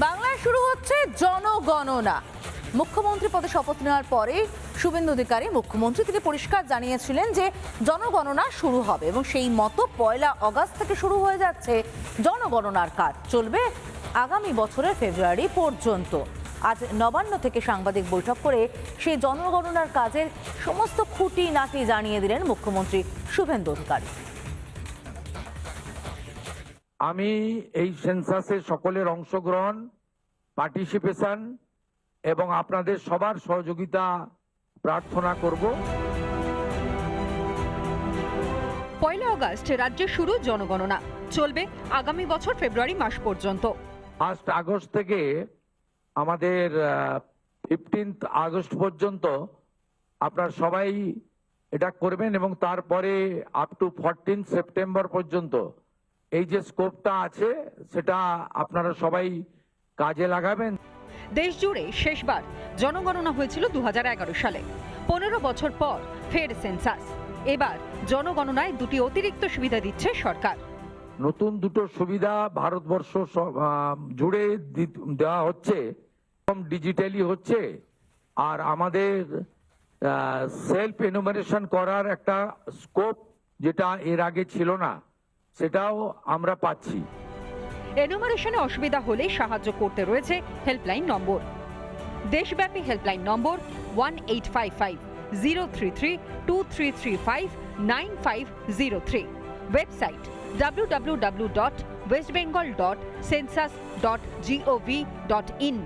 বাংলায় শুরু হচ্ছে জনগণনা। মুখ্যমন্ত্রী পদে শপথ নেওয়ার পরে শুভেন্দু অধিকারী মুখ্যমন্ত্রী থেকে পরিষ্কার জানিয়েছিলেন যে জনগণনা শুরু হবে এবং সেই মতো 1 আগস্ট থেকে শুরু হয়ে যাচ্ছে জনগণনার কাজ। চলবে আগামী বছরের ফেব্রুয়ারি পর্যন্ত। আজ নবান্ন থেকে সাংবাদিক বৈঠক করে সেই জনগণনার কাজের সমস্ত খুঁটিনাটি জানিয়ে দিলেন মুখ্যমন্ত্রী শুভেন্দু অধিকারী। আমি এই সেন্সাসে সকলের অংশগ্রহণ, পার্টিসিপেশন এবং আপনাদের সবার সহযোগিতা প্রার্থনা করব। 1 আগস্ট রাজ্যে শুরু জনগণনা, চলবে আগামী বছর ফেব্রুয়ারি মাস পর্যন্ত। 1 আগস্ট থেকে আমাদের 15 আগস্ট পর্যন্ত আপনারা সবাই এটা করবেন এবং তারপরে আপ টু 14 সেপ্টেম্বর পর্যন্ত এই যে স্কোপটা আছে সেটা আপনারা সবাই কাজে লাগাবেন। দেশ জুড়ে শেষবার জনগণনা হয়েছিল 2011 সালে। 15 বছর পর ফের সেন্সাস। এবার জনগণনায় দুটি অতিরিক্ত সুবিধা দিচ্ছে সরকার। নতুন দুটো সুবিধা ভারতবর্ষ জুড়ে দেওয়া হচ্ছে, ডিজিটালি হচ্ছে, আর আমাদের সেলফ এনুমারেশন করার একটা স্কোপ যেটা এর আগে ছিল না সেটাও আমরা পাচ্ছি। এনুমারেশনে অসুবিধা হলে সাহায্য করতে রয়েছে হেল্পলাইন নম্বর। দেশব্যাপী হেল্পলাইন নম্বর 1855-033-2335-9503। Website www.westbengal.census.gov.in।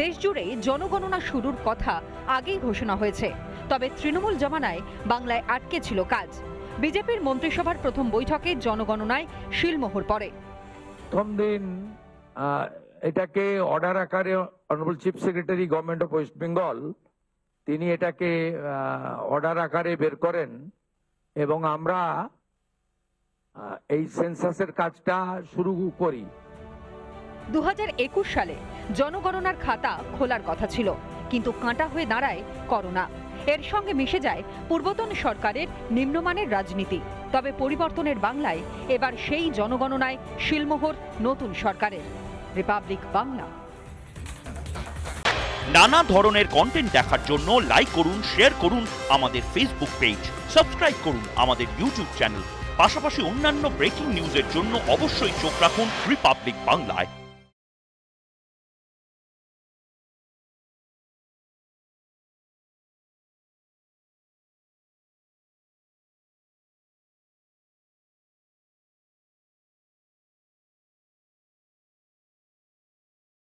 দেশ জুড়ে জনগণনা শুরুর কথা আগেই ঘোষণা হয়েছে, তবে তৃণমূল জমানায় বাংলায় আটকে ছিল কাজ। বিজেপির মন্ত্রিসভার প্রথম বৈঠকে জনগণনায় শিলমোহর পড়ে। প্রথম দিন এটাকে অর্ডার আকারে honourable chief secretary government of West Bengal তিনি এটাকে অর্ডার আকারে বের করেন এবং আমরা এই সেন্সাসের কাজটা শুরু করি। 2021 সালে জনগণনার খাতা খোলার কথা ছিল, কিন্তু কাঁটা হয়ে দাঁড়ায় করোনা। এর সঙ্গে মিশে যায় পূর্বতন সরকারের নিম্নমানের রাজনীতি। তবে পরিবর্তনের বাংলায় এবার সেই জনগণনায় শিলমোহর নতুন সরকারের। রিপাবলিক বাংলা। নানা ধরনের কন্টেন্ট দেখার জন্য লাইক করুন, শেয়ার করুন আমাদের ফেসবুক পেজ, সাবস্ক্রাইব করুন আমাদের ইউটিউব চ্যানেল। পাশাপাশি অন্যান্য ব্রেকিং নিউজের জন্য অবশ্যই চোখ রাখুন রিপাবলিক বাংলায়।